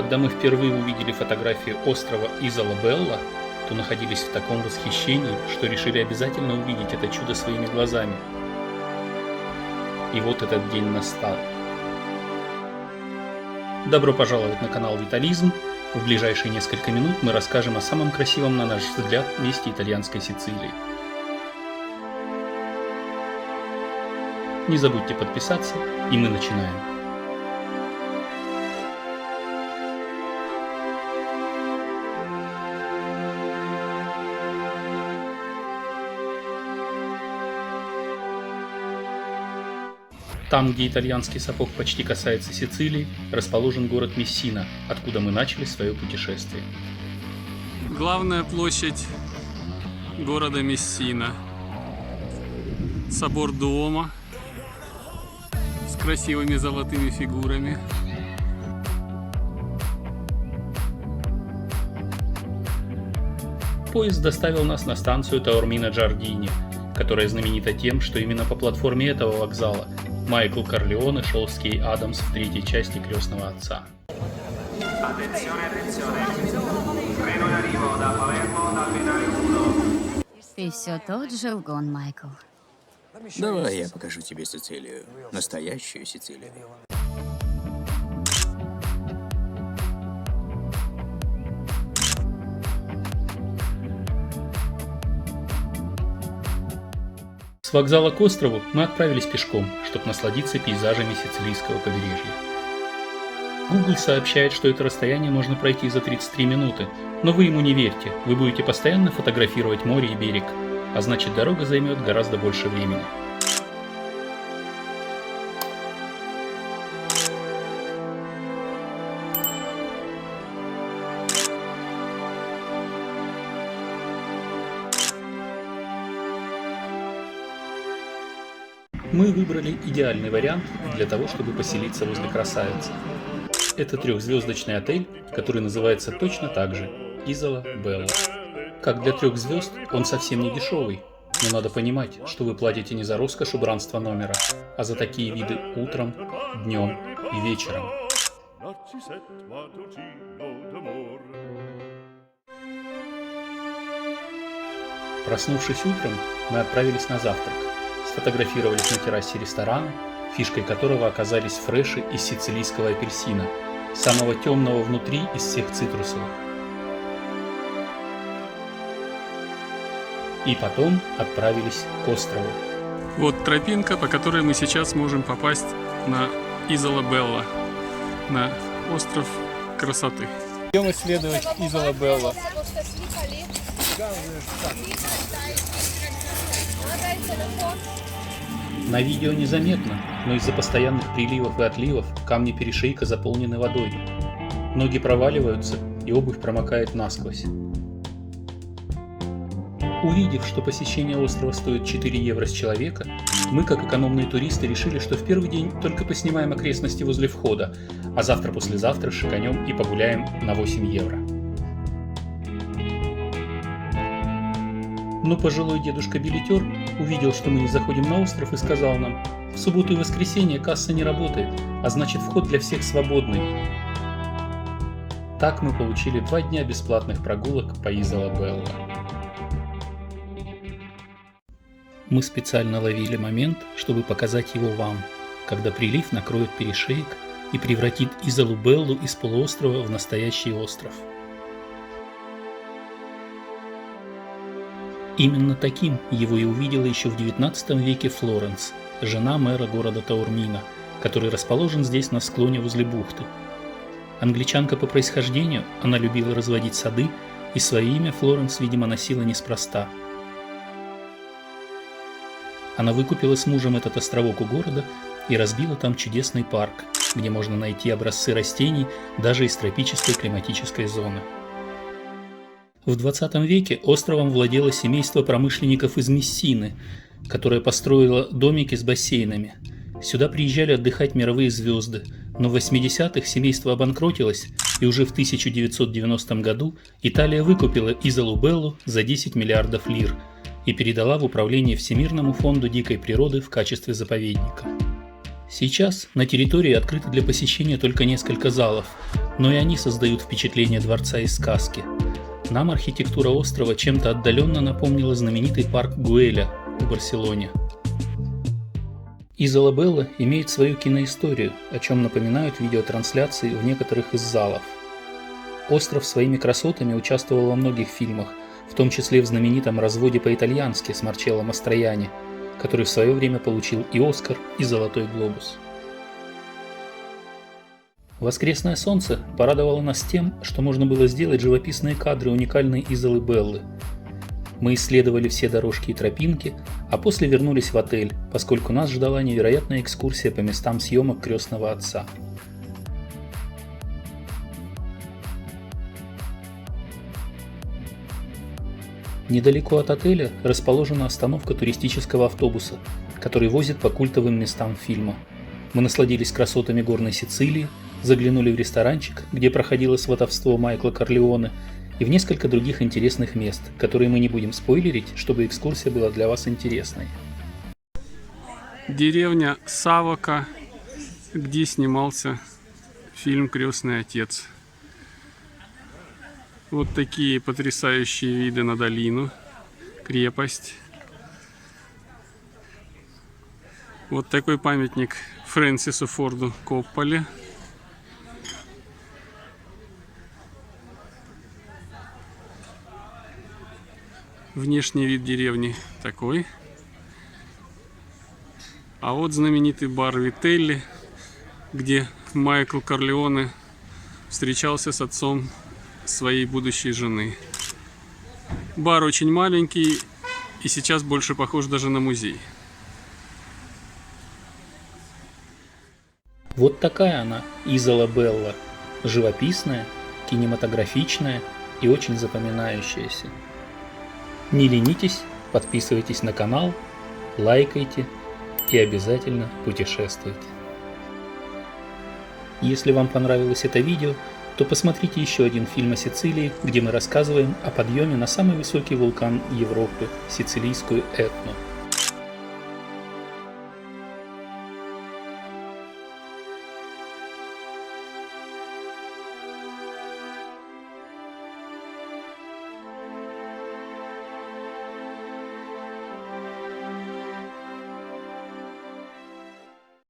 Когда мы впервые увидели фотографии острова Изола-Белла, то находились в таком восхищении, что решили обязательно увидеть это чудо своими глазами. И вот этот день настал. Добро пожаловать на канал Витализм. В ближайшие несколько минут мы расскажем о самом красивом, на наш взгляд, месте итальянской Сицилии. Не забудьте подписаться, и мы начинаем. Там, где итальянский сапог почти касается Сицилии, расположен город Мессина, откуда мы начали свое путешествие. Главная площадь города Мессина. Собор Дуомо с красивыми золотыми фигурами. Поезд доставил нас на станцию Таурмино-Джардини, которая знаменита тем, что именно по платформе этого вокзала Майкл Корлеоне шел с Кей Адамс в третьей части «Крестного отца». Ты все тот же лгун, Майкл. Давай я покажу тебе Сицилию. Настоящую Сицилию. С вокзала к острову мы отправились пешком, чтобы насладиться пейзажами сицилийского побережья. Google сообщает, что это расстояние можно пройти за 33 минуты, но вы ему не верьте, вы будете постоянно фотографировать море и берег, а значит дорога займет гораздо больше времени. Мы выбрали идеальный вариант для того, чтобы поселиться возле красавицы. Это трехзвездочный отель, который называется точно так же – Изола Белла. Как для 3 звезд, он совсем не дешевый, но надо понимать, что вы платите не за роскошь убранства номера, а за такие виды утром, днем и вечером. Проснувшись утром, мы отправились на завтрак. Сфотографировались на террасе ресторана, фишкой которого оказались фреши из сицилийского апельсина, самого темного внутри из всех цитрусовых. И потом отправились к острову. Вот тропинка, по которой мы сейчас можем попасть на Изола Белла, на остров красоты. Идем исследовать Изола Белла. На видео незаметно, но из-за постоянных приливов и отливов камни перешейка заполнены водой. Ноги проваливаются, и обувь промокает насквозь. Увидев, что посещение острова стоит 4 евро с человека, мы, как экономные туристы, решили, что в первый день только поснимаем окрестности возле входа, а завтра-послезавтра шиканем и погуляем на 8 евро. Но пожилой дедушка-билетер увидел, что мы не заходим на остров, и сказал нам: в субботу и воскресенье касса не работает, а значит вход для всех свободный. Так мы получили 2 дня бесплатных прогулок по Изола Белла. Мы специально ловили момент, чтобы показать его вам, когда прилив накроет перешеек и превратит Изолу Беллу из полуострова в настоящий остров. Именно таким его и увидела еще в XIX веке Флоренс, жена мэра города Таурмино, который расположен здесь на склоне возле бухты. Англичанка по происхождению, она любила разводить сады, и свое имя Флоренс, видимо, носила неспроста. Она выкупила с мужем этот островок у города и разбила там чудесный парк, где можно найти образцы растений даже из тропической климатической зоны. В 20 веке островом владело семейство промышленников из Мессины, которое построило домики с бассейнами. Сюда приезжали отдыхать мировые звезды, но в 80-х семейство обанкротилось, и уже в 1990 году Италия выкупила Изолу Беллу за 10 миллиардов лир и передала в управление Всемирному фонду дикой природы в качестве заповедника. Сейчас на территории открыто для посещения только несколько залов, но и они создают впечатление дворца из сказки. Нам архитектура острова чем-то отдаленно напомнила знаменитый парк Гуэля в Барселоне. Изолабелла имеет свою киноисторию, о чем напоминают видеотрансляции в некоторых из залов. Остров своими красотами участвовал во многих фильмах, в том числе в знаменитом «Разводе по-итальянски» с Марчелло Мастроянни, который в свое время получил и Оскар, и Золотой глобус. Воскресное солнце порадовало нас тем, что можно было сделать живописные кадры уникальной Изолабеллы. Мы исследовали все дорожки и тропинки, а после вернулись в отель, поскольку нас ждала невероятная экскурсия по местам съемок «Крестного отца». Недалеко от отеля расположена остановка туристического автобуса, который возит по культовым местам фильма. Мы насладились красотами горной Сицилии, заглянули в ресторанчик, где проходило сватовство Майкла Корлеоне, и в несколько других интересных мест, которые мы не будем спойлерить, чтобы экскурсия была для вас интересной. Деревня Савока, где снимался фильм «Крестный отец». Вот такие потрясающие виды на долину, крепость. Вот такой памятник Фрэнсису Форду Копполе. Внешний вид деревни такой. А вот знаменитый бар Вителли, где Майкл Корлеоне встречался с отцом своей будущей жены. Бар очень маленький и сейчас больше похож даже на музей. Вот такая она, Изолабелла. Живописная, кинематографичная и очень запоминающаяся. Не ленитесь, подписывайтесь на канал, лайкайте и обязательно путешествуйте. Если вам понравилось это видео, то посмотрите еще один фильм о Сицилии, где мы рассказываем о подъеме на самый высокий вулкан Европы – сицилийскую Этну.